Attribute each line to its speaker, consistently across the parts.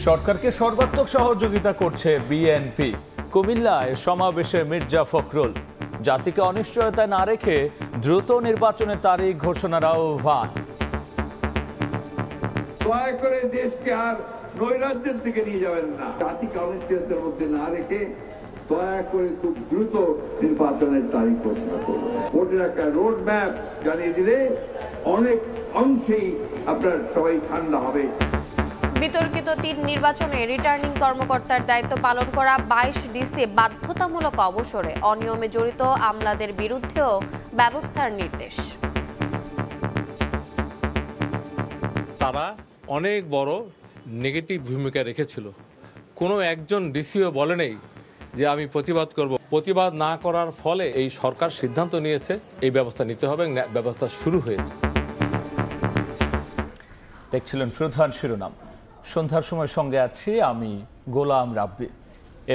Speaker 1: সরকারকে সর্বাত্মক সহযোগিতা করছে বিএনপি। কুমিল্লায় সমাবেশে মির্জা ফখরুল। জাতিকে অনিশ্চয়তায় না রেখে দ্রুত নির্বাচনের তারিখ ঘোষণার আহ্বান।
Speaker 2: দয়া করে দেশকে আর নৈরাজ্যের দিকে নিয়ে যাবেন না। জাতিকে অনিশ্চয়তার মধ্যে না রেখে দয়া করে খুব দ্রুত নির্বাচনের তারিখ ঘোষণা করুন। ভোটের একটা রোড ম্যাপ জানিয়ে দিলে অনেক অংশেই আপনার সবাই ঠান্ডা হবে।
Speaker 3: বিতর্কিত ৩ নির্বাচনে রিটার্নিং কর্মকর্তার দায়িত্ব পালন করা ২২ ডিসি বাধ্যতামূলক অবসরে। অনিয়মে জড়িত আমলাদের বিরুদ্ধেও ব্যবস্থার নির্দেশ।
Speaker 4: তারা অনেক বড় নেগেটিভ ভূমিকা রেখেছিল। কোনো একজন ডিসিও বলে নেই যে আমি প্রতিবাদ করব। প্রতিবাদ না করার ফলে এই সরকার সিদ্ধান্ত নিয়েছে এই ব্যবস্থা নিতে হবে, ব্যবস্থা শুরু হয়েছে।
Speaker 1: দেখছিলেন প্রধান শিরোনাম। সন্ধ্যার সময় সঙ্গে আছি আমি গোলাম রাব্বি।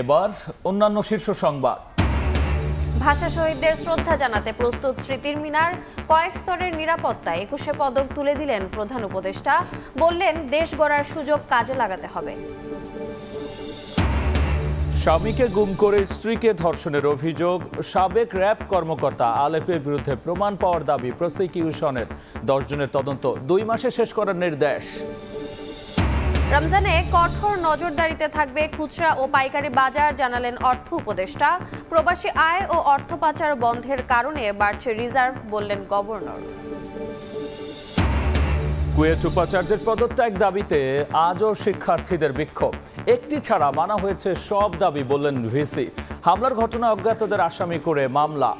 Speaker 1: এবার অন্যান্য শীর্ষ সংবাদ।
Speaker 3: ভাষা শহীদদের শ্রদ্ধা জানাতে প্রস্তুত স্মৃতির মিনার। কয়েক স্তরের নিরাপত্তায় ২১শে পদক তুলে দিলেন প্রধান উপদেষ্টা। বললেন দেশ গড়ার সুযোগ কাজে লাগাতে হবে।
Speaker 1: স্বামীকে গুম করে স্ত্রীকে ধর্ষণের অভিযোগ। সাবেক র্যাব কর্মকর্তা আলেপের বিরুদ্ধে প্রমাণ পাওয়ার দাবি প্রসিকিউশনের। ১০ জনের তদন্ত ২ মাসে শেষ করার নির্দেশ।
Speaker 3: রমজানে কঠোর নজরদারিতে থাকবে খুচরা ও পাইকারি বাজার, জানালেন অর্থ উপদেষ্টা। প্রবাসী আয় ও অর্থ পাচার বন্ধের কারণে বাড়ছে রিজার্ভ, বললেন গভর্নর।
Speaker 1: কুয়েত উপাচার্যের পদত্যাগ দাবিতে আজও শিক্ষার্থীদের বিক্ষোভ। একটি ছাড়া মানা হয়েছে সব দাবি, বললেন ভিসি। হামলার ঘটনা অজ্ঞাতদের আসামি করে মামলা।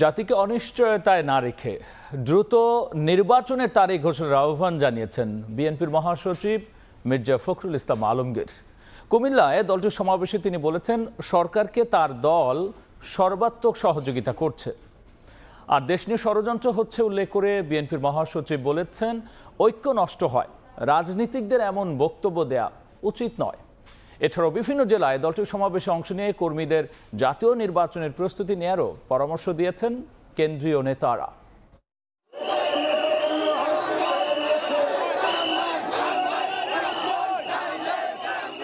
Speaker 1: জাতিকে অনিশ্চয়তায় না রেখে দ্রুত নির্বাচনের তারিখ ঘোষণার আহ্বান জানিয়েছেন বিএনপির মহাসচিব মির্জা ফখরুল ইসলাম আলমগীর। কুমিল্লায় দলটির সমাবেশে তিনি বলেছেন সরকারকে তার দল সর্বাত্মক সহযোগিতা করছে, আর দেশ নিয়ে ষড়যন্ত্র হচ্ছে উল্লেখ করে বিএনপির মহাসচিব বলেছেন ঐক্য নষ্ট হয়, রাজনীতিকদের এমন বক্তব্য দেয়া উচিত নয়। এছাড়াও বিভিন্ন জেলায় দলটির সমাবেশে অংশ নিয়ে কর্মীদের জাতীয় নির্বাচনের প্রস্তুতি নেয়ারও পরামর্শ দিয়েছেন কেন্দ্রীয় নেতারা।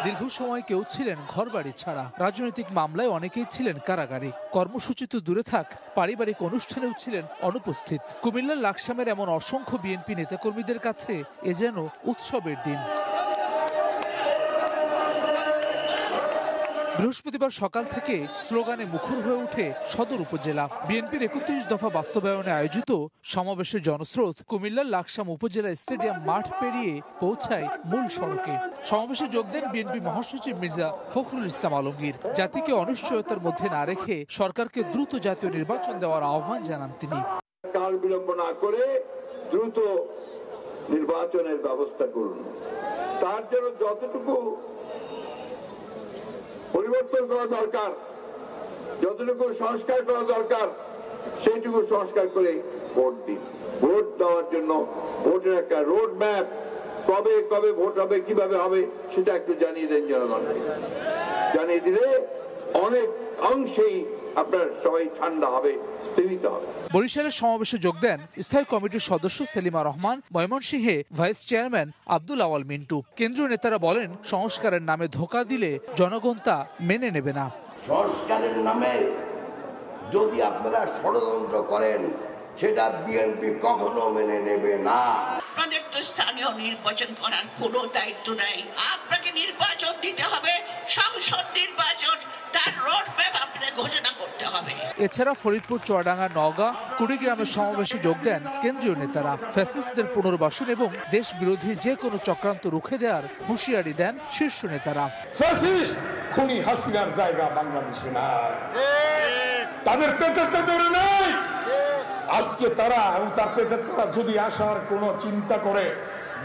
Speaker 5: দীর্ঘ সময় কেউ ছিলেন ঘরবাড়ি ছাড়া, রাজনৈতিক মামলায় অনেকেই ছিলেন কারাগারে। কর্মসূচি তো দূরে থাক, পারিবারিক অনুষ্ঠানেও ছিলেন অনুপস্থিত। কুমিল্লার লাকসামের এমন অসংখ্য বিএনপি নেতাকর্মীদের কাছে এ যেন উৎসবের দিন। বৃহস্পতিবার সকাল থেকে স্লোগানে মুখর হয়ে ওঠে সদর উপজেলা। বিএনপির ৩১ দফা বাস্তবায়নে আয়োজিত সমাবেশের জনস্রোত কুমিল্লার লাকসাম উপজেলা স্টেডিয়াম মাঠ পেরিয়ে পৌঁছায় মূল সড়কে। সমাবেশে যোগ দেন বিএনপি মহাসচিব মির্জা ফখরুল ইসলাম আলমগীর। জাতিকে অনিশ্চয়তার মধ্যে না রেখে সরকারকে দ্রুত জাতীয় নির্বাচন দেওয়ার আহ্বান জানান তিনি।
Speaker 2: কাল বিলম্ব না করে দ্রুত নির্বাচনের ব্যবস্থা করুন। তার জন্য যতটুকু পরিবর্তন করা দরকার, যতটুকু সংস্কার করা দরকার, সেইটুকু সংস্কার করে ভোট দিন। ভোট দেওয়ার জন্য ভোটের একটা রোড ম্যাপ, কবে কবে ভোট হবে, কিভাবে হবে, সেটা একটু জানিয়ে দেন জনগণকে। জানিয়ে দিলে অনেক অংশেই আপনার সবাই ঠান্ডা হবে, স্থিমিত হবে।
Speaker 5: বরিশালের সমাবেশে যোগ দেন স্থায়ী কমিটির সদস্য সেলিমা রহমান, ময়মনসিংহে ভাইস চেয়ারম্যান আব্দুল আওয়াল মিন্টু। কেন্দ্রীয় নেতারা বলেন সংস্কারের নামে ধোঁকা দিলে জনগণ তা মেনে নেবে না।
Speaker 6: সংস্কারের নামে যদি আপনারা ষড়যন্ত্র করেন সেটা বিএনপি কখনো মেনে নেবে না।
Speaker 7: আপনাদের তো স্থানীয় নির্বাচন করার কোনো দায়িত্ব নাই। আপনাকে নির্বাচন দিতে হবে, সংসদ নির্বাচন, তার রোড ম্যাপ আপনাকে ঘোষণা করতে হবে।
Speaker 5: এছাড়া ফরিদপুর, চুয়াডাঙ্গা, নওগাঁ, কুড়িগ্রামের সমাবেশে যোগ দেন কেন্দ্রীয় নেতারা। ফ্যাসিস্টদের পুনর্বাসন এবং দেশ বিরোধী যে কোনো চক্রান্ত রুখে দেওয়ার হুঁশিয়ারি দেন শীর্ষ নেতারা।
Speaker 8: ফ্যাসিস্ট খুনি হাসিনার জায়গা বাংলাদেশে না, তাদের পেটের ধরে নাই। আজকে তারা এবং তার পেটের তারা যদি আসার কোনো চিন্তা করে,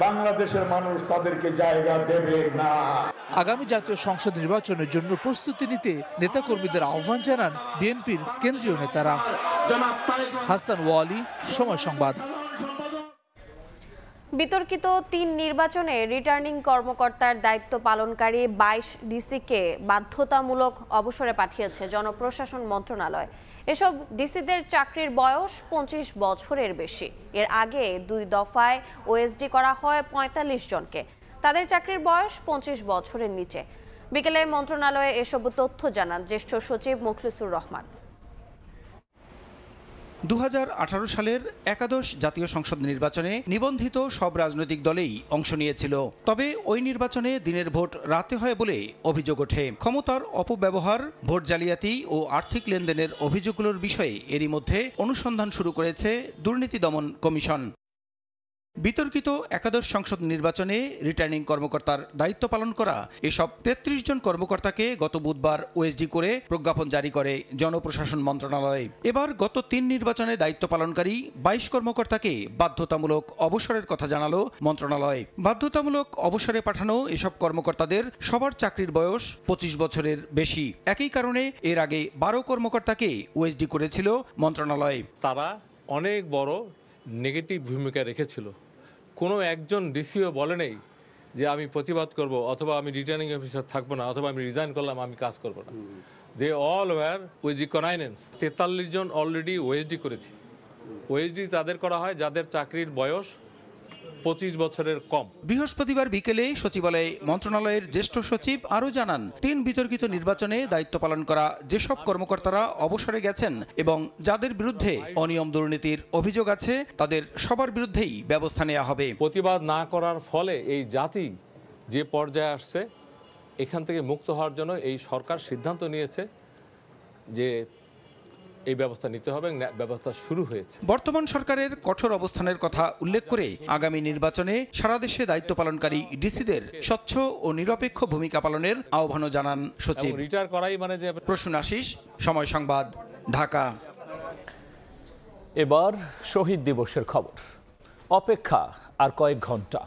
Speaker 8: বাংলাদেশের মানুষ তাদেরকে জায়গা দেবে না।
Speaker 5: আগামী জাতীয় সংসদ নির্বাচনের জন্য প্রস্তুতি নিতে নেতাকর্মীদের আহ্বান জানান বিএনপির কেন্দ্রীয় নেতারা। হাসান ওয়ালি, সময় সংবাদ।
Speaker 3: বিতর্কিত ৩ নির্বাচনে রিটার্নিং কর্মকর্তার দায়িত্ব পালনকারী ২২ ডিসিকে বাধ্যতামূলক অবসরে পাঠিয়েছে জনপ্রশাসন মন্ত্রণালয়। এসব ডিসিদের চাকরির বয়স ২৫ বছরের বেশি। এর আগে ২ দফায় ওএসডি করা হয় ৪৫ জনকে। তাদের চাকরির বয়স ২৫ বছরের নিচে। বিকেলে মন্ত্রণালয়ে এসব তথ্য জানান জ্যেষ্ঠ সচিব মুখলিসুর রহমান।
Speaker 9: ২০১৮ সালের একাদশ জাতীয় সংসদ নির্বাচনে নিবন্ধিত সব রাজনৈতিক দলেই অংশ নিয়েছিল। তবে ওই নির্বাচনে দিনের ভোট রাতে হয় বলে অভিযোগ ওঠে। ক্ষমতার অপব্যবহার, ভোট জালিয়াতি ও আর্থিক লেনদেনের অভিযোগগুলোর বিষয়ে এরই মধ্যে অনুসন্ধান শুরু করেছে দুর্নীতি দমন কমিশন। বিতর্কিত একাদশ সংসদ নির্বাচনে রিটার্নিং কর্মকর্তার দায়িত্ব পালন করা এসব ৩৩ জন কর্মকর্তাকে গত বুধবার ওএসডি করে প্রজ্ঞাপন জারি করে জনপ্রশাসন মন্ত্রণালয়। এবার গত ৩ নির্বাচনে দায়িত্ব পালনকারী ২২ কর্মকর্তাকে বাধ্যতামূলক অবসরের কথা জানালো মন্ত্রণালয়। বাধ্যতামূলক অবসরে পাঠানো এসব কর্মকর্তাদের সবার চাকরির বয়স ২৫ বছরের বেশি। একই কারণে এর আগে ১২ কর্মকর্তাকে ওএসডি করেছিল মন্ত্রণালয়।
Speaker 4: তারা অনেক বড় নেগেটিভ ভূমিকা রেখেছিল। কোনো একজন ডিসিও বলে নেই যে আমি প্রতিবাদ করব, অথবা আমি রিটার্নিং অফিসার থাকবো না, অথবা আমি রিজাইন করলাম, আমি কাজ করব না। They all were with the connivance. ৪৩ জন অলরেডি ওএসডি করেছি। ওএসডি তাদের করা হয় যাদের চাকরির বয়স ২৫ বছরের কম।
Speaker 9: বৃহস্পতিবার বিকেলে সচিবালয়ে মন্ত্রণালয়ের জ্যেষ্ঠ সচিব আরও জানান, ৩ বিতর্কিত নির্বাচনে দায়িত্ব পালন করা যেসব কর্মকর্তারা অবসরে গেছেন এবং যাদের বিরুদ্ধে অনিয়ম দুর্নীতির অভিযোগ আছে তাদের সবার বিরুদ্ধেই ব্যবস্থা নেওয়া হবে।
Speaker 4: প্রতিবাদ না করার ফলে এই জাতি যে পর্যায়ে আসছে, এখান থেকে মুক্ত হওয়ার জন্য এই সরকার সিদ্ধান্ত নিয়েছে যে এই ব্যবস্থা নিতে হবে। ব্যবস্থা শুরু হয়েছে।
Speaker 9: বর্তমান সরকারের কঠোর অবস্থানের কথা উল্লেখ করে আগামী নির্বাচনে সারা দেশে দায়িত্ব পালনকারী ডিসিদের স্বচ্ছ ও নিরপেক্ষ ভূমিকা পালনের আহ্বানও জানান সচিব।
Speaker 4: রিটায়ার করাই মানে যে।
Speaker 9: প্রসূন আশিস, সময় সংবাদ, ঢাকা।
Speaker 1: এবার শহীদ দিবসের খবর। অপেক্ষা আর কয়েক ঘন্টা।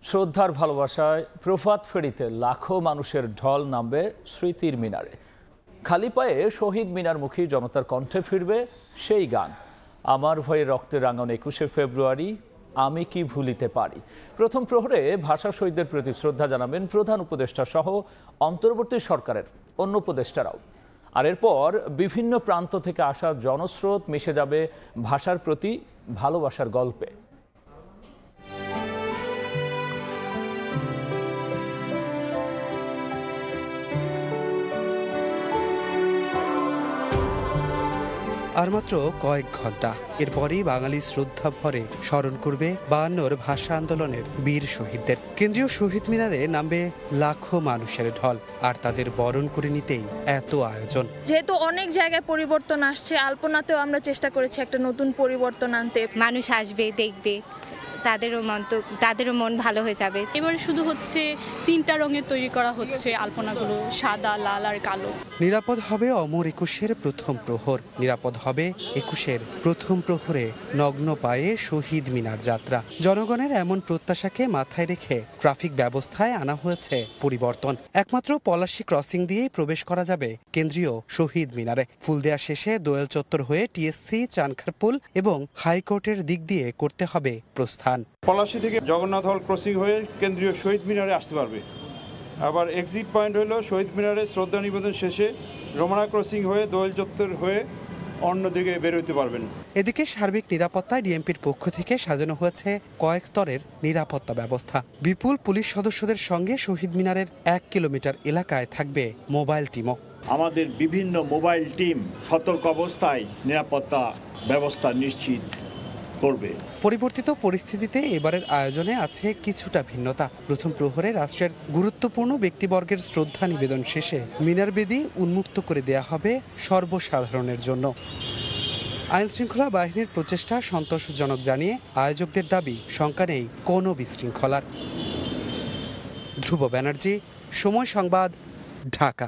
Speaker 1: শ্রদ্ধার ভালোবাসায় প্রভাত ফেরিতে লাখো মানুষের ঢল নামবে স্মৃতির মিনারে। খালি পায়ে শহীদ মিনারমুখী জনতার কণ্ঠে ফিরবে সেই গান, আমার ভয়ে রক্তে রাঙানো ২১শে ফেব্রুয়ারি, আমি কি ভুলিতে পারি। প্রথম প্রহরে ভাষা শহীদদের প্রতি শ্রদ্ধা জানাবেন প্রধান উপদেষ্টা সহ অন্তর্বর্তী সরকারের অন্য উপদেষ্টারাও। আর এরপর বিভিন্ন প্রান্ত থেকে আসা জনস্রোত মিশে যাবে ভাষার প্রতি ভালোবাসার গল্পে।
Speaker 10: আর মাত্র কয়েক ঘন্টা, এরপরই বাঙালি শ্রদ্ধা ভরে স্মরণ করবে ৫২ ভাষা আন্দোলনের বীর শহীদদের। কেন্দ্রীয় শহীদ মিনারে নামবে লাখো মানুষের ঢল, আর তাদের বরণ করে নিতেই এত আয়োজন।
Speaker 11: যেহেতু অনেক জায়গায় পরিবর্তন আসছে, আলপনাতেও আমরা চেষ্টা করেছি একটা নতুন পরিবর্তন আনতে।
Speaker 12: মানুষ আসবে, দেখবে, তাদেরও মন ভালো হয়ে যাবে।
Speaker 13: এবার শুধু হচ্ছে ৩টা রঙের তৈরি করা হচ্ছে আলপনাগুলো, সাদা, লাল আর কালো।
Speaker 10: নিরাপদ হবে অমর ২১-এর প্রথম প্রহর, নিরাপদ হবে ২১-এর প্রথম প্রহরে নগ্ন পায়ে শহীদ মিনার যাত্রা। জনগণের এমন প্রত্যাশাকে মাথায় রেখে ট্রাফিক ব্যবস্থায় আনা হয়েছে পরিবর্তন। একমাত্র পলাশী ক্রসিং দিয়েই প্রবেশ করা যাবে কেন্দ্রীয় শহীদ মিনারে। ফুল দেয়া শেষে দোয়েল চত্বর হয়ে টিএসসি, চানখারপুল এবং হাইকোর্টের দিক দিয়ে করতে হবে প্রস্থান।
Speaker 14: পলাশী থেকে জগন্নাথ হল ক্রসিং হয়ে কেন্দ্রীয় শহীদ মিনারে আসতে পারবে। আবার এক্সিট পয়েন্ট হলো শহীদ মিনারে শ্রদ্ধা নিবেদন শেষে রমনা ক্রসিং হয়ে দোয়েল চত্বর হয়ে অন্যদিকে বেরোতে পারবেন।
Speaker 10: এদিকে সার্বিক নিরাপত্তায় ডিএমপির পক্ষ থেকে সাজানো হয়েছে কয়েক স্তরের নিরাপত্তা ব্যবস্থা। বিপুল পুলিশ সদস্যদের সঙ্গে শহীদ মিনারের ১ কিলোমিটার এলাকায় থাকবে মোবাইল টিমও।
Speaker 15: আমাদের বিভিন্ন মোবাইল টিম সতর্ক অবস্থায় নিরাপত্তা ব্যবস্থা নিশ্চিত করবে।
Speaker 10: পরিবর্তিত পরিস্থিতিতে এবারের আয়োজনে আছে কিছুটা ভিন্নতা। প্রথম প্রহরে রাষ্ট্রের গুরুত্বপূর্ণ ব্যক্তিবর্গের শ্রদ্ধা নিবেদন শেষে মিনার বেদি উন্মুক্ত করে দেয়া হবে সর্বসাধারণের জন্য। আইন শৃঙ্খলা বাহিনীর প্রচেষ্টা সন্তোষজনক জানিয়ে আয়োজকদের দাবি শঙ্কা নেই কোনো বিশৃঙ্খলার। ধ্রুব ব্যানার্জি, সময় সংবাদ, ঢাকা।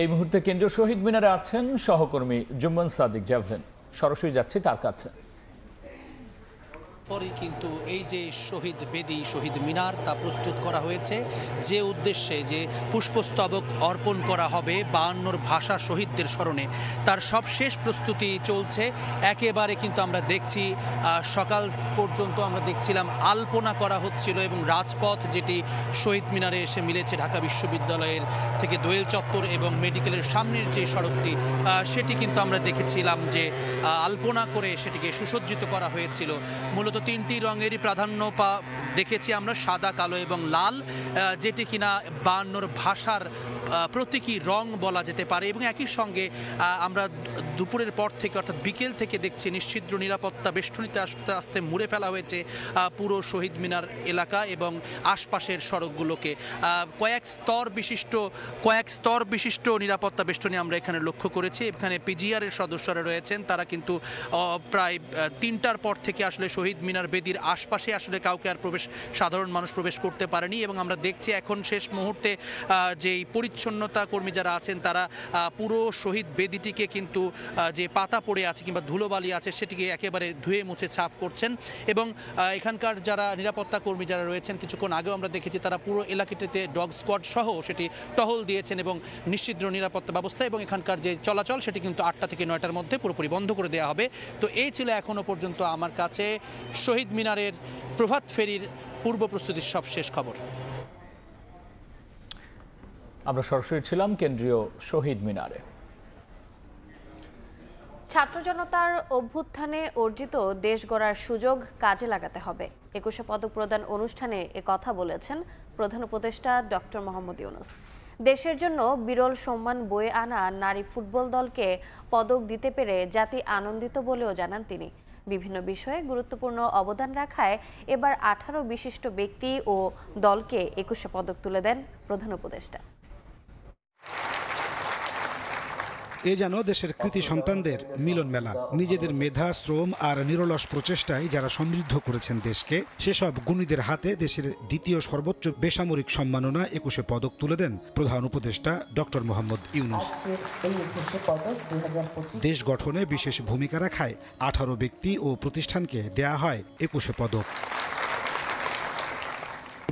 Speaker 1: এই মুহূর্তে কেন্দ্রীয় শহীদ মিনারে আছেন সহকর্মী জুম্মান সাদিক জাভেন। সরাসরি যাচ্ছি তার কাছে।
Speaker 16: পরই কিন্তু এই যে শহীদ বেদি, শহীদ মিনার তা প্রস্তুত করা হয়েছে যে উদ্দেশ্যে যে পুষ্পস্তবক অর্পণ করা হবে 52 ভাষা শহীদদের স্মরণে, তার সবশেষ প্রস্তুতি চলছে। একেবারে কিন্তু আমরা দেখছি সকাল পর্যন্ত আমরা দেখছিলাম আলপনা করা হচ্ছিল এবং রাজপথ যেটি শহীদ মিনারে এসে মিলেছে ঢাকা বিশ্ববিদ্যালয়ের থেকে দোয়েল চত্বর এবং মেডিকেলের সামনের যে সড়কটি সেটি কিন্তু আমরা দেখেছিলাম যে আলপনা করে সেটিকে সুসজ্জিত করা হয়েছিল। মূলত 3টি রঙেরই প্রাধান্য দেখেছি আমরা, সাদা, কালো এবং লাল, যেটি কিনা 52 ভাষার প্রতীকী রং বলা যেতে পারে। এবং একই সঙ্গে আমরা দুপুরের পর থেকে অর্থাৎ বিকেল থেকে দেখছি নিশ্চিদ্র নিরাপত্তা বেষ্টনীতে আস্তে আস্তে মুড়ে ফেলা হয়েছে পুরো শহীদ মিনার এলাকা এবং আশপাশের সড়কগুলোকে। কয়েক স্তর বিশিষ্ট নিরাপত্তা বেষ্টনী আমরা এখানে লক্ষ্য করেছি। এখানে পিজিআরের সদস্যরা রয়েছেন, তারা কিন্তু প্রায় 3টার পর থেকে আসলে শহীদ মিনার বেদির আশপাশে আসলে কাউকে আর সাধারণ মানুষ প্রবেশ করতে পারেনি। এবং আমরা দেখছি এখন শেষ মুহূর্তে যেই পরিচ্ছন্নতা কর্মী যারা আছেন তারা পুরো শহীদ বেদিটিকে কিন্তু যে পাতা পড়ে আছে কিংবা ধুলোবালি আছে সেটিকে একেবারে ধুয়ে মুছে সাফ করছেন। এবং এখানকার যারা নিরাপত্তা কর্মী যারা রয়েছেন, কিছুক্ষণ আগেও আমরা দেখেছি তারা পুরো এলাকাটিতে ডগ স্কোয়াড সহ সেটি টহল দিয়েছেন এবং নিশ্চিদ্র নিরাপত্তা ব্যবস্থা এবং এখানকার যে চলাচল সেটি কিন্তু 8টা থেকে 9টার মধ্যে পুরোপুরি বন্ধ করে দেওয়া হবে। তো এই ছিল এখনো পর্যন্ত আমার কাছে শহীদ মিনারের প্রভাত ফেরির পূর্ব প্রস্তুতির সবশেষ খবর।
Speaker 1: আমরা সরাসরি ছিলাম কেন্দ্রীয় শহীদ মিনারে।
Speaker 3: ছাত্র জনতার অভ্যুত্থানে অর্জিত দেশ গড়ার সুযোগ কাজে লাগাতে হবে। 21শে পদক প্রদান অনুষ্ঠানে কথা বলেছেন প্রধান উপদেষ্টা ডক্টর মোহাম্মদ ইউনূস। দেশের জন্য বিরল সম্মান বয়ে আনা নারী ফুটবল দলকে পদক দিতে পেরে জাতি আনন্দিত বলেও জানান তিনি। বিভিন্ন বিষয়ে গুরুত্বপূর্ণ অবদান রাখায় এবার 18 বিশিষ্ট ব্যক্তি ও দলকে 21শে পদক তুলে দেন প্রধান উপদেষ্টা।
Speaker 17: এ যেন দেশের কৃতি সন্তানদের মিলন মেলা। নিজেদের মেধা, শ্রম আর নিরলস প্রচেষ্টায় যারা সমৃদ্ধ করেছেন দেশকে, সেসব গুণীদের হাতে দেশের দ্বিতীয় সর্বোচ্চ বেসামরিক সম্মাননা 21শে পদক তুলে দেন প্রধান উপদেষ্টা ডক্টর মোহাম্মদ ইউনূস। দেশ গঠনে বিশেষ ভূমিকা রাখায় 18 ব্যক্তি ও প্রতিষ্ঠানকে দেয়া হয় 21শে পদক।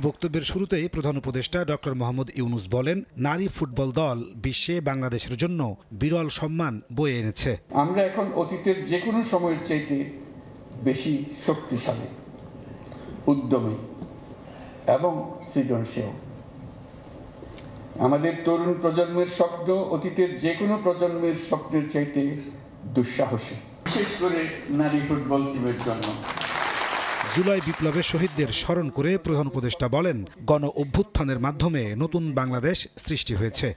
Speaker 17: বক্তব্যের শুরুতেই প্রধান উপদেষ্টা ডক্টর মোহাম্মদ ইউনূস বলেন, নারী ফুটবল দল বিশ্বে বাংলাদেশের জন্য বিরল সম্মান বয়ে এনেছে।
Speaker 18: আমরা এখন অতীতের যে কোনো সময়ের চাইতে বেশি শক্তিশালী, উদ্যমী এবং সৃজনশীল। আমাদের তরুণ প্রজন্মের স্বপ্ন অতীতের যে কোনো প্রজন্মের স্বপ্নের চাইতে দুঃসাহসী, বিশেষ করে নারী ফুটবল টিমের জন্য।
Speaker 17: জুলাই বিপ্লবের শহীদদের স্মরণ করে প্রধান উপদেষ্টা বলেন, গণ অভ্যুত্থানের মাধ্যমে নতুন বাংলাদেশ সৃষ্টি হয়েছে।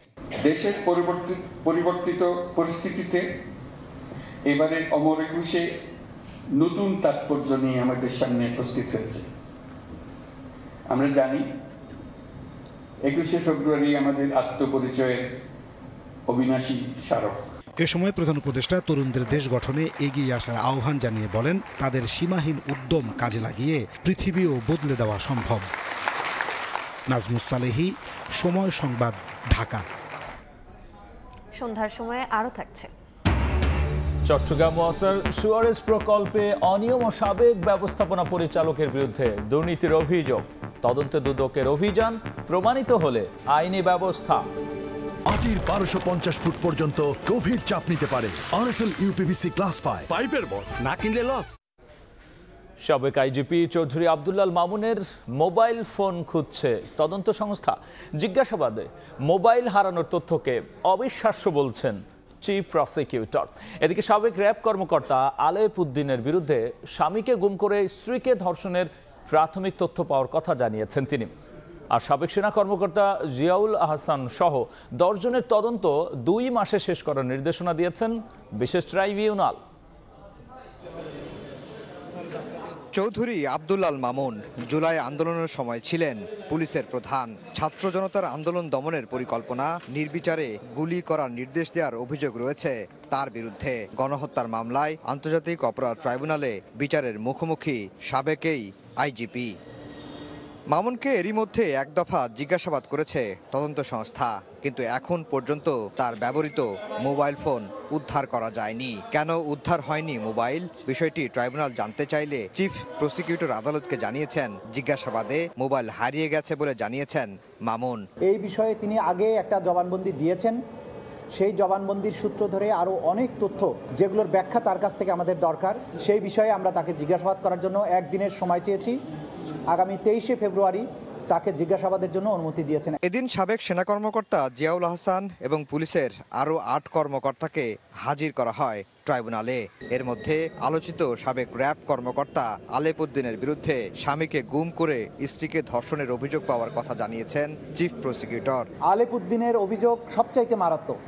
Speaker 18: দেশের পরিবর্তিত পরিস্থিতিতে এবারের অমর একুশে নতুন তাৎপর্য নিয়ে আমাদের সামনে উপস্থিত হয়েছে। আমরা জানি 21শে ফেব্রুয়ারি আমাদের আত্মপরিচয়ের অবিনাশী স্মারক।
Speaker 17: এ সময় প্রধান উপদেষ্টা তরুণদের দেশ গঠনে এগিয়ে আসার আহ্বান জানিয়ে বলেন, তাদের সীমাহীন উদ্যম কাজে লাগিয়ে পৃথিবীও বদলে দেওয়া সম্ভব। নাজমুস সালেহী, সময় সংবাদ, ঢাকা।
Speaker 3: সন্ধ্যার সময়ে আরো থাকছে।
Speaker 1: চট্টগ্রাম ওয়াসার সুয়ারেজ প্রকল্পে অনিয়ম ও সাবেক ব্যবস্থাপনা পরিচালকের বিরুদ্ধে দুর্নীতির অভিযোগ। তদন্তে দুদকের অভিযান, প্রমাণিত হলে আইনি ব্যবস্থা।
Speaker 19: মাটির 1250 ফুট পর্যন্ত গভীর চাপ নিতে পারে আরএফএল ইউপিভিসি ক্লাস পাইপের বস, না কিনলে লস।
Speaker 1: সাবেক আইজিপি চৌধুরী আব্দুল্লাল মামুনের মোবাইল ফোন খুঁজছে তদন্ত সংস্থা। জিজ্ঞাসাবাদে মোবাইল হারানোর তথ্যকে অবিশ্বাস্য বলছেন চিফ প্রসিকিউটর। এদিকে সাবেক র্যাব কর্মকর্তা আলেপ উদ্দিনের বিরুদ্ধে স্বামীকে গুম করে স্ত্রীকে ধর্ষণের প্রাথমিক তথ্য পাওয়ার কথা জানিয়েছেন তিনি। আর সাবেক সেনা কর্মকর্তা জিয়াউল আহসান সহ 10 জনের তদন্ত 2 মাসে শেষ করার নির্দেশনা দিয়েছেন বিশেষ ট্রাইব্যুনাল।
Speaker 20: চৌধুরী আব্দুল্লাল মামুন জুলাই আন্দোলনের সময় ছিলেন পুলিশের প্রধান। ছাত্র জনতার আন্দোলন দমনের পরিকল্পনা, নির্বিচারে গুলি করার নির্দেশ দেওয়ার অভিযোগ রয়েছে তার বিরুদ্ধে। গণহত্যার মামলায় আন্তর্জাতিক অপরাধ ট্রাইব্যুনালে বিচারের মুখোমুখি সাবেক এই আইজিপি। মামুনকে এরই মধ্যে এক দফা জিজ্ঞাসাবাদ করেছে তদন্ত সংস্থা, কিন্তু এখন পর্যন্ত তার ব্যবহৃত মোবাইল ফোন উদ্ধার করা যায়নি। কেন উদ্ধার হয়নি মোবাইল, বিষয়টি ট্রাইব্যুনাল জানতে চাইলে চিফ প্রসিকিউটর আদালতকে জানিয়েছেন জিজ্ঞাসাবাদে মোবাইল হারিয়ে গেছে বলে জানিয়েছেন মামুন।
Speaker 21: এই বিষয়ে তিনি আগে একটা জবানবন্দি দিয়েছেন, সেই জবানবন্দির সূত্র ধরে আরও অনেক তথ্য যেগুলোর ব্যাখ্যা তার কাছ থেকে আমাদের দরকার, সেই বিষয়ে আমরা তাকে জিজ্ঞাসাবাদ করার জন্য একদিনের সময় চেয়েছি। আগামী 23শে ফেব্রুয়ারি তাকে জিজ্ঞাসাবাদের জন্য অনুমতি দিয়েছেন।
Speaker 20: এদিন সাবেক সেনা কর্মকর্তা জিয়াউল আহসান এবং পুলিশের আরও 8 কর্মকর্তাকে হাজির করা হয় ট্রাইব্যুনালে। এর মধ্যে আলোচিত সাবেক র্যাব কর্মকর্তা আলেপুদ্দিনের বিরুদ্ধে স্বামীকে গুম করে স্ত্রীকে ধর্ষণের অভিযোগ পাওয়ার কথা জানিয়েছেন চিফ প্রসিকিউটর।
Speaker 21: আলেপুদ্দিনের অভিযোগ সবচাইতে মারাত্মক।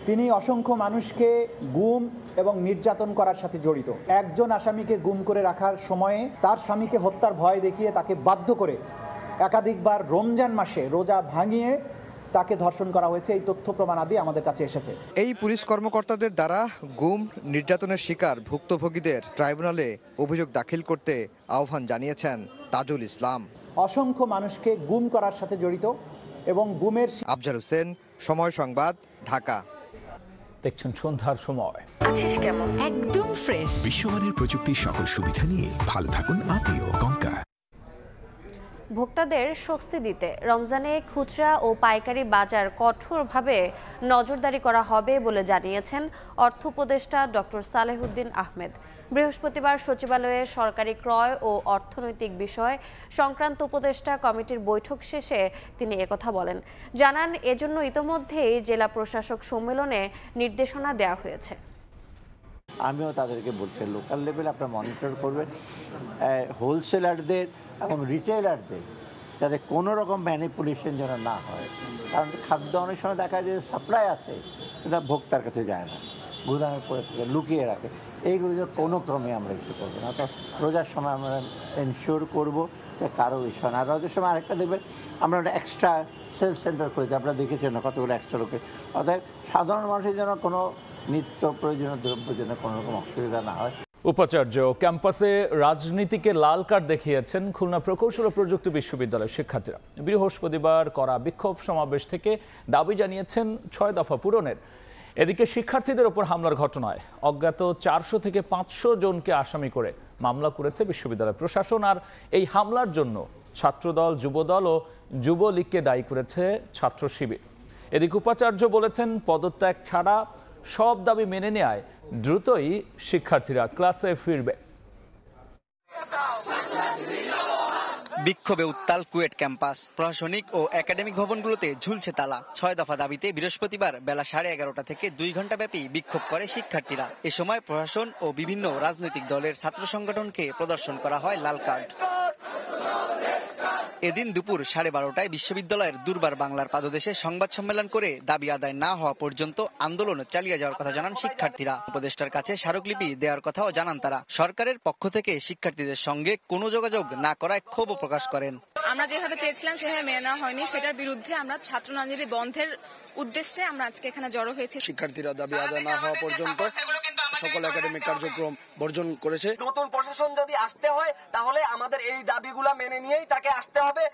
Speaker 21: তিনি অসংখ্য মানুষকে গুম এবং নির্যাতন করার সাথে জড়িত। একজন আসামিকে গুম করে রাখার সময়ে তার স্বামীকে হত্যার ভয় দেখিয়ে তাকে বাধ্য করে একাধিকবার রমজান মাসে রোজা ভাঙিয়ে তাকে ধর্ষণ করা হয়েছে। এই তথ্য প্রমাণ আদি আমাদের কাছে এসেছে।
Speaker 20: এই পুলিশ কর্মকর্তাদের দ্বারা গুম নির্যাতনের শিকার ভুক্তভোগীদের ট্রাইব্যুনালে অভিযোগ দাখিল করতে আহ্বান জানিয়েছেন তাজুল ইসলাম।
Speaker 21: অসংখ্য মানুষকে গুম করার সাথে জড়িত এবং গুমের।
Speaker 20: আফজার হোসেন, সময় সংবাদ, ঢাকা।
Speaker 1: দেখছেন সন্ধ্যার সময়।
Speaker 22: একদম ফ্রেশ বিশ্বমানের প্রযুক্তির সকল সুবিধা নিয়ে ভালো থাকুন আপনিও। কঙ্কা।
Speaker 3: ভোক্তাদের স্বস্তি দিতে রমজানে খুচরা ও পাইকারি বাজার কঠোরভাবে নজরদারি করা হবে বলে জানিয়েছেন অর্থ উপদেষ্টা ডক্টর সালেহুদ্দিন আহমেদ। বৃহস্পতিবার সচিবালয়ে সরকারি ক্রয় ও অর্থনৈতিক বিষয় সংক্রান্ত উপদেষ্টা কমিটির বৈঠক শেষে তিনি একথা বলেন। জানান, এজন্য ইতোমধ্যেই জেলা প্রশাসক সম্মেলনে নির্দেশনা দেওয়া হয়েছে।
Speaker 23: আমিও তাদেরকে বলছি লোকাল লেভেলে আপনারা মনিটর করবেন হোলসেলারদের এবং রিটেলারদের, যাতে কোনো রকম ম্যানিপুলেশন যেন না হয়। কারণ খাদ্য অনেক সময় দেখা যায় সাপ্লাই আছে, সেটা ভোক্তার কাছে যায় না, গুদামের পরে থেকে লুকিয়ে রাখে। এইগুলো যে কোনো ক্রমে আমরা ইস্যু করবো না। তো রোজার সময় আমরা এনশিওর করবো যে কারো বিষয় না। আর রোজার সময় আরেকটা দেখবেন আমরা একটা এক্সট্রা সেল সেন্টার করেছি, আপনারা দেখেছেন না কতগুলো এক্সট্রা লোকে। অর্থাৎ সাধারণ মানুষের জন্য কোনো নিত্য প্রয়োজনীয় দ্রব্যের জন্য কোনো রকম অসুবিধা না হয়।
Speaker 1: উপাচার্য ক্যাম্পাসে রাজনীতিকে লাল কার্ড দেখিয়েছেন খুলনা প্রকৌশল ও প্রযুক্তি বিশ্ববিদ্যালয়ের শিক্ষার্থীরা। বৃহস্পতিবার করা বিক্ষোভ সমাবেশ থেকে দাবি জানিয়েছেন 6 দফা পূরণের। এদিকে শিক্ষার্থীদের ওপর হামলার ঘটনায় অজ্ঞাত 400 থেকে 500 জনকে আসামি করে মামলা করেছে বিশ্ববিদ্যালয় প্রশাসন। আর এই হামলার জন্য ছাত্রদল, যুবদল ও যুবলীগকে দায়ী করেছে ছাত্র শিবির। এদিকে উপাচার্য বলেছেন, পদত্যাগ ছাড়া সব দাবি মেনে নেয় দ্রুতই শিক্ষার্থীরা ক্লাসে ফিরবে।
Speaker 24: বিক্ষোভে উত্তাল কুয়েট ক্যাম্পাস। প্রশাসনিক ও একাডেমিক ভবনগুলোতে ঝুলছে তালা। 6 দফা দাবিতে বৃহস্পতিবার বেলা 11:30 থেকে 2 ঘণ্টা ব্যাপী বিক্ষোভ করে শিক্ষার্থীরা। এ সময় প্রশাসন ও বিভিন্ন রাজনৈতিক দলের ছাত্র সংগঠনকে প্রদর্শন করা হয় লাল কার্ড। এদিন দুপুর 12:30টায় বিশ্ববিদ্যালয়ের দুর্বার বাংলার পাদদেশে সংবাদ সম্মেলন করে দাবি আদায় না হওয়া পর্যন্ত আন্দোলন চালিয়ে যাওয়ার কথা জানান শিক্ষার্থীরা। উপদেষ্টার কাছে স্মারকলিপি দেওয়ার কথাও জানান তারা। সরকারের পক্ষ থেকে শিক্ষার্থীদের সঙ্গে কোনো যোগাযোগ না করায় ক্ষোভ প্রকাশ করেন।
Speaker 11: আমরা যেভাবে চেয়েছিলাম সেভাবে মেনে নেওয়া হয়নি, সেটার বিরুদ্ধে আমরা ছাত্র রাজনীতি বন্ধের উদ্দেশ্যে আমরা আজকে এখানে জড়ো হয়েছি।
Speaker 25: শিক্ষার্থীরা দাবি আদায় না হওয়া পর্যন্ত সকল একাডেমিক কার্যক্রম বর্জন করেছে।
Speaker 26: নতুন প্রশাসন যদি আসতে হয় তাহলে আমাদের এই দাবিগুলো মেনে নিয়েই তাকে আসতে হবে।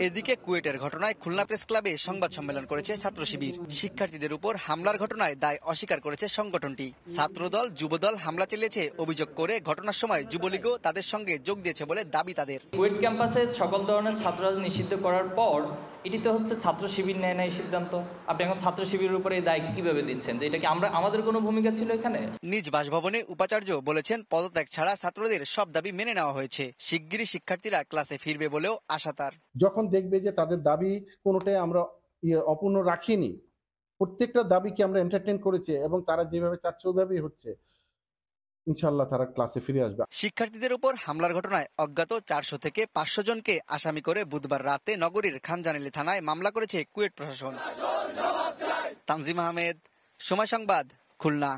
Speaker 24: এদিকে কুয়েটের ঘটনায় খুলনা প্রেস ক্লাবে সংবাদ সম্মেলন করেছে ছাত্র শিবির। শিক্ষার্থীদের উপর হামলার ঘটনায় দায় অস্বীকার করেছে সংগঠনটি। ছাত্রদল, যুবদল হামলা চালিয়েছে অভিযোগ করে ঘটনার সময় যুবলীগও তাদের সঙ্গে যোগ দিয়েছে বলে দাবি তাদের।
Speaker 27: কুয়েট ক্যাম্পাসে সকল ধরনের ছাত্ররাজনীতি নিষিদ্ধ করার পর এটি তো হচ্ছে ছাত্র শিবির নেয় না এই সিদ্ধান্ত। আপনি এখন ছাত্র শিবিরের উপরে এই দায় কিভাবে দিচ্ছেন? যে এটা কি আমাদের কোনো ভূমিকা ছিল এখানে?
Speaker 24: নিজ বাসভবনে উপাচার্য বলেছেন, পদত্যাগ ছাড়া ছাত্রদের সব দাবি মেনে নেওয়া হয়েছে। শিগগিরই শিক্ষার্থীরা ক্লাসে ফিরবে বলেও আশা তার।
Speaker 28: যখন দেখবে যে তাদের দাবি কোনোটাই আমরা অপূর্ণ রাখিনি, প্রত্যেকটা দাবিকে আমরা এন্টারটেইন করেছি এবং তারা যেভাবে চাচ্ছে ওইভাবেই হচ্ছে, ইনশাআল্লাহ তারা ক্লাসে ফিরে আসবে।
Speaker 24: শিক্ষার্থীদের উপর হামলার ঘটনায় অজ্ঞাত 400 থেকে 500 জনকে আসামি করে বুধবার রাতে নগরীর খানজানিলি থানায় মামলা করেছে কুয়েট প্রশাসন। তানজিম আহমেদ, সময় সংবাদ, খুলনা।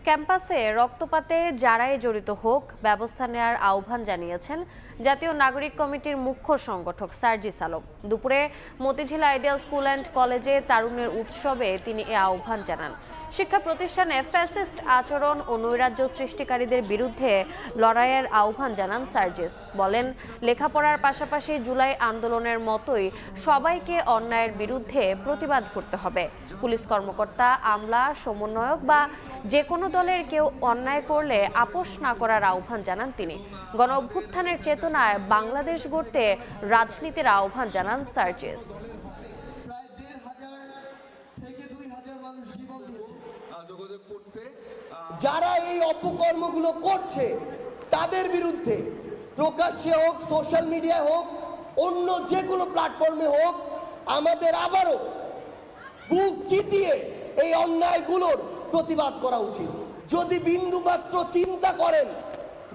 Speaker 3: ক্যাম্পাসে রক্তপাতে যারাই জড়িত হোক ব্যবস্থা নেওয়ার আহ্বান জানিয়েছেন জাতীয় নাগরিক কমিটির মুখ্য সংগঠক সার্জিস আলম। দুপুরে মতিঝিল আইডিয়াল স্কুল অ্যান্ড কলেজে তারুণ্যের উৎসবে তিনি এ আহ্বান জানান। শিক্ষা প্রতিষ্ঠানে ফ্যাসিস্ট আচরণ ও নৈরাজ্য সৃষ্টিকারীদের বিরুদ্ধে লড়াইয়ের আহ্বান জানান সার্জিস। বলেন, লেখাপড়ার পাশাপাশি জুলাই আন্দোলনের মতোই সবাইকে অন্যায়ের বিরুদ্ধে প্রতিবাদ করতে হবে। পুলিশ কর্মকর্তা, আমলা, সমন্বয়ক বা যে কোনো দলের কেউ অন্যায় করলে আপোষ না করার আহ্বান জানান তিনি। গণ অভ্যুত্থানের চেতনায় বাংলাদেশ গড়তে রাজনীতির আহ্বান জানান সার্জিস।
Speaker 2: যারা এই অপকর্মগুলো করছে তাদের বিরুদ্ধে প্রকাশ্যে হোক, সোশ্যাল মিডিয়ায় হোক, অন্য যে কোনো প্ল্যাটফর্মে হোক, আমাদের আবারও বুক চিতিয়ে এই অন্যায়গুলোর প্রতিবাদ করা উচিত। যদি বিন্দুমাত্র চিন্তা করেন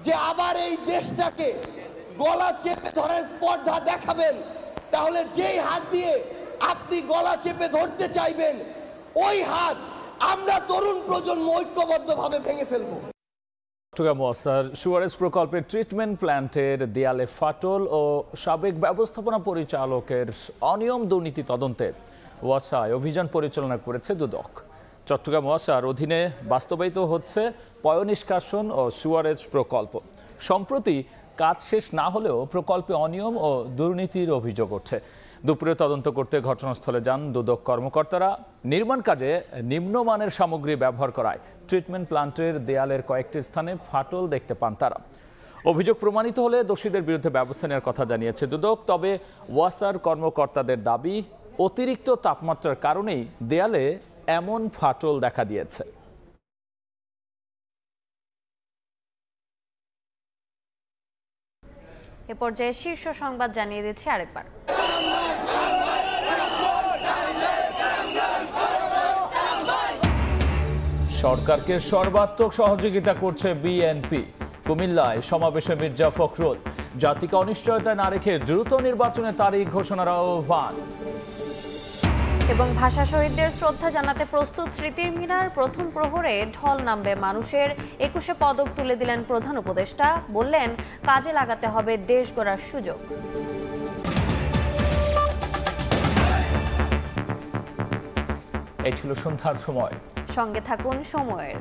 Speaker 2: যে আবার এই দেশটাকে গলা চেপে ধরার স্পর্ধা দেখাবেন, তাহলে যেই হাত দিয়ে আপনি গলা চেপে ধরতে চাইবেন ওই হাত আমরা তরুণ প্রজন্ম ঐক্যবদ্ধভাবে ভেঙে ফেলব।
Speaker 1: চট্টগ্রাম ওয়াসার সুয়ারেজ প্রকল্পের ট্রিটমেন্ট প্ল্যান্টের দেয়ালে ফাটল ও সাবেক ব্যবস্থাপনা পরিচালকের অনিয়ম দুর্নীতি তদন্তে ওয়াসায় অভিযান পরিচালনা করেছে দুদক। চট্টগ্রাম ওয়াসার অধীনে বাস্তবায়িত হচ্ছে পয়ঃনিষ্কাশন ও সুয়ারেজ প্রকল্প। সম্প্রতি কাজ শেষ না হলেও প্রকল্পে অনিয়ম ও দুর্নীতির অভিযোগ ওঠে। দুপুরে তদন্ত করতে ঘটনাস্থলে যান দুদক কর্মকর্তারা। নির্মাণ কাজে নিম্নমানের সামগ্রী ব্যবহার করায় ট্রিটমেন্ট প্ল্যান্টের দেয়ালের কয়েকটি স্থানে ফাটল দেখতে পান তারা। অভিযোগ প্রমাণিত হলে দোষীদের বিরুদ্ধে ব্যবস্থা নেওয়ার কথা জানিয়েছে দুদক। তবে ওয়াসার কর্মকর্তাদের দাবি, অতিরিক্ত তাপমাত্রার কারণেই দেয়ালে এমন ফাটল দেখা দিয়েছে।
Speaker 3: এ পর্যায়ে শীর্ষ সংবাদ জানিয়ে দিচ্ছি আরেকবার।
Speaker 1: সরকারকে সর্বাত্মক সহযোগিতা করছে বিএনপি। কুমিল্লায় সমাবেশে মির্জা ফখরুল। জাতিকে অনিশ্চয়তায় না রেখে দ্রুত নির্বাচনের তারিখ ঘোষণার আহ্বান।
Speaker 3: এবং ভাষা শহীদদের শ্রদ্ধা জানাতে প্রস্তুত স্মৃতির মিনার। প্রথম প্রহরে ঢল নামবে মানুষের। 21 পদক তুলে দিলেন প্রধান উপদেষ্টা। বললেন, কাজে লাগাতে হবে দেশ গড়ার সুযোগ।
Speaker 1: এই ছিল সন্ধ্যার সময়।
Speaker 3: সঙ্গে থাকুন সময়ের।